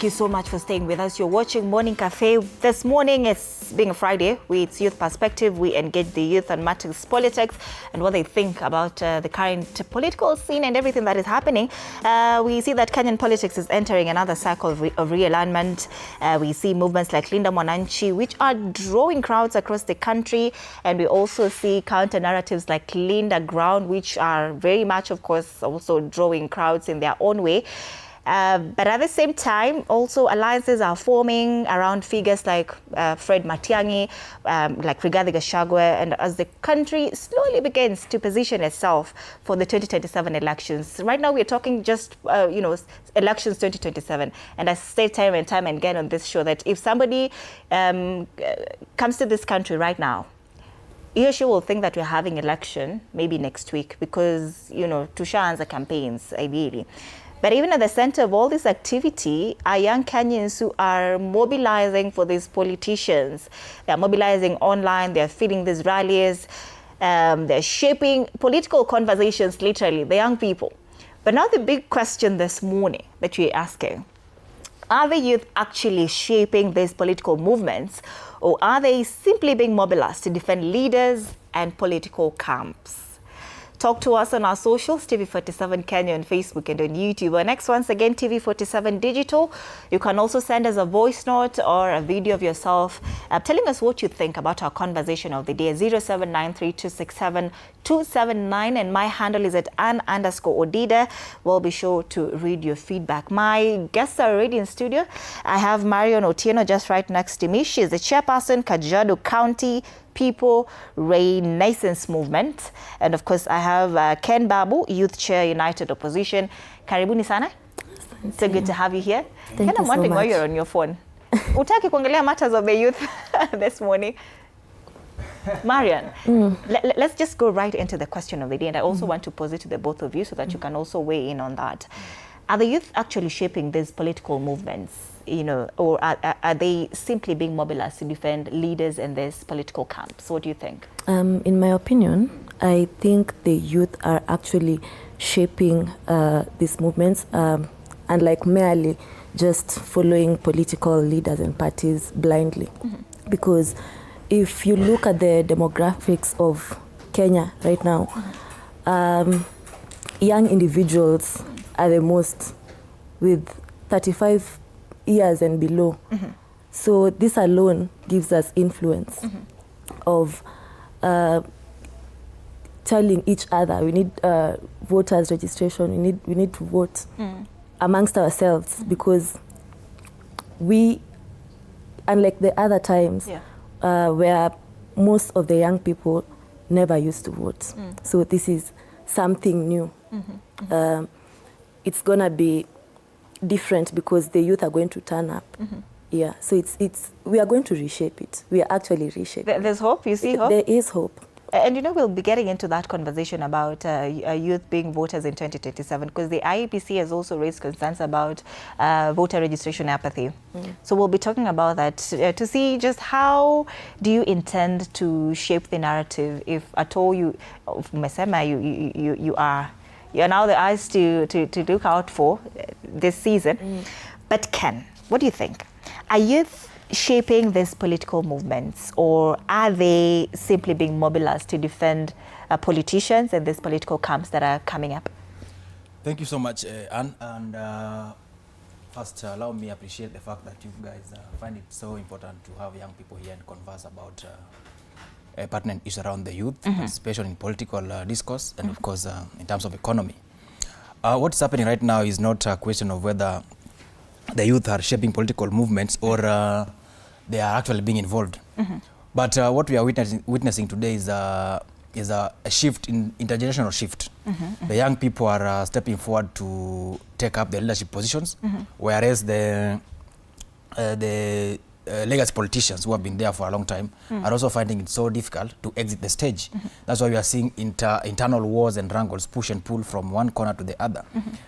you so much for staying with us. You're watching Morning Cafe. This morning, it's being a Friday, it's Youth Perspective. We engage the youth on matters politics and what they think about the current political scene and everything that is happening. We see that Kenyan politics is entering another cycle of realignment. We see movements like Linda Mwananchi, which are drawing crowds across the country. And we also see counter narratives like Linda Ground, which are very much, of course, also drawing crowds in their own way. But at the same time, also alliances are forming around figures like Fred Matiang'i, like Rigathi Gachagua, and as the country slowly begins to position itself for the 2027 elections. Right now, we're talking just, elections 2027. And I say time and time again on this show that if somebody comes to this country right now, he or she will think that we're having election maybe next week because, tushaanza campaigns, ideally. But even at the center of all this activity are young Kenyans who are mobilizing for these politicians. They're mobilizing online, they're feeding these rallies, they're shaping political conversations, literally, the young people. But now the big question this morning that we're asking, are the youth actually shaping these political movements, or are they simply being mobilized to defend leaders and political camps? Talk to us on our socials, TV47 Kenya on Facebook and on YouTube. And next, once again, TV47 Digital. You can also send us a voice note or a video of yourself telling us what you think about our conversation of the day. 0793267279, and my handle is at @Ann_Odida. We'll be sure to read your feedback. My guests are already in studio. I have Marion Otieno just right next to me. She's the chairperson, Kajiado County People Renaissance Movement. And of course, I have Ken Babu, Youth Chair, United Opposition. Karibuni sana. So good to have you here. Thank you I'm wondering so why much. you're on your phone. Utaki kuongelea matters of the youth this morning. Marian, let's just go right into the question of the day. And I also want to pose it to the both of you so that you can also weigh in on that. Are the youth actually shaping these political movements, or are they simply being mobilized to defend leaders in these political camps? What do you think? In my opinion, I think the youth are actually shaping these movements, unlike merely just following political leaders and parties blindly. Because if you look at the demographics of Kenya right now, young individuals are the most, with 35 years and below. So this alone gives us influence of telling each other we need voters registration, we need to vote amongst ourselves, because we, unlike the other times where most of the young people never used to vote. So this is something new. It's gonna be different because the youth are going to turn up. Yeah, so we are going to reshape it. We are actually reshaping. There's hope. You see hope. There is hope. And we'll be getting into that conversation about youth being voters in 2027, because the IEBC has also raised concerns about voter registration apathy. So we'll be talking about that to see just how do you intend to shape the narrative, if at all you're now the eyes to look out for this season. But Ken, what do you think? Are youth shaping these political movements, or are they simply being mobilized to defend politicians and these political camps that are coming up? Thank you so much, Anne. And first, allow me to appreciate the fact that you guys find it so important to have young people here and converse about pertinent issues around the youth, participation in political discourse, and of course, in terms of economy. What's happening right now is not a question of whether the youth are shaping political movements or they are actually being involved. But what we are witnessing today is a shift, intergenerational shift. The young people are stepping forward to take up the leadership positions, whereas the legacy politicians who have been there for a long time are also finding it so difficult to exit the stage. That's why we are seeing internal wars and wrangles, push and pull from one corner to the other.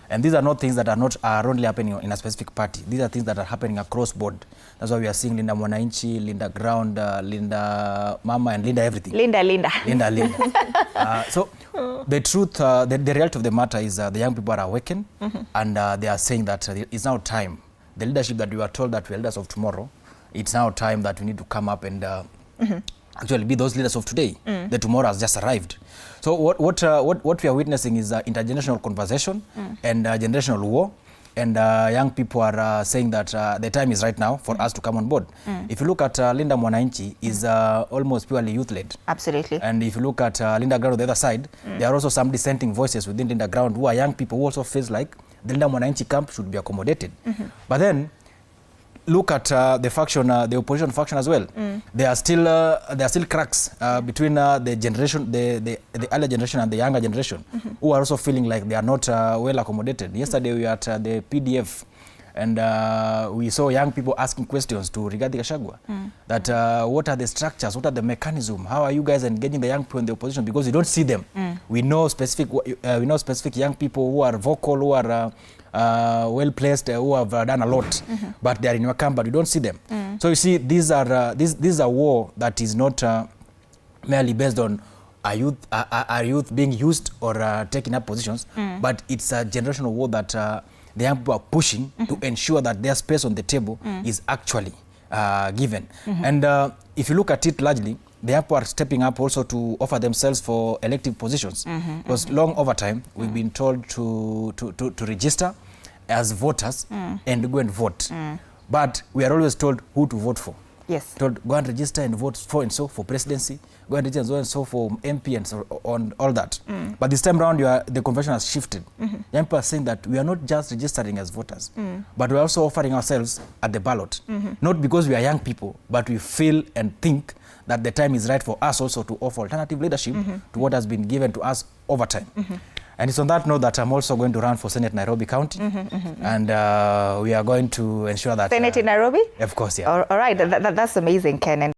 And these are not things that are only happening in a specific party. These are things that are happening across board. That's why we are seeing Linda Mwananchi, Linda Ground, Linda Mama, and Linda everything. Linda. So the truth, the reality of the matter is the young people are awakened, and they are saying that it's now time the leadership that we were told that we are leaders of tomorrow, it's now time that we need to come up and actually be those leaders of today. The tomorrow has just arrived. So what we are witnessing is intergenerational conversation and generational war. And young people are saying that the time is right now for us to come on board. If you look at Linda Mwananchi, is almost purely youth-led. Absolutely. And if you look at Linda Ground on the other side, there are also some dissenting voices within Linda Ground who are young people who also feels like the Linda Mwananchi camp should be accommodated. But then, look at the faction, the opposition faction as well. There are still cracks between the generation, the earlier generation and the younger generation, who are also feeling like they are not well accommodated. Yesterday we were at the PDF, and we saw young people asking questions to Rigathi Gachagua that what are the structures, what are the mechanism, how are you guys engaging the young people in the opposition, because we don't see them. We know specific young people who are vocal, who are well placed, who have done a lot, but they are in your camp, but you don't see them. So you see, these are a war that is not merely based on our youth being used or taking up positions, but it's a generational war that the young people are pushing to ensure that their space on the table is actually given. And if you look at it largely, the young people are stepping up also to offer themselves for elective positions. Because long over time, we've been told to register as voters and go and vote. But we are always told who to vote for. Yes. Told go and register and vote for and so for presidency, go and register and so for MP and so on, all that. But this time around, the convention has shifted. Young people are saying that we are not just registering as voters, but we are also offering ourselves at the ballot. Not because we are young people, but we feel and think that the time is right for us also to offer alternative leadership to what has been given to us over time. And it's on that note that I'm also going to run for Senate Nairobi County. And we are going to ensure that... Senate in Nairobi? Of course, yeah. All right, that's amazing, Ken. And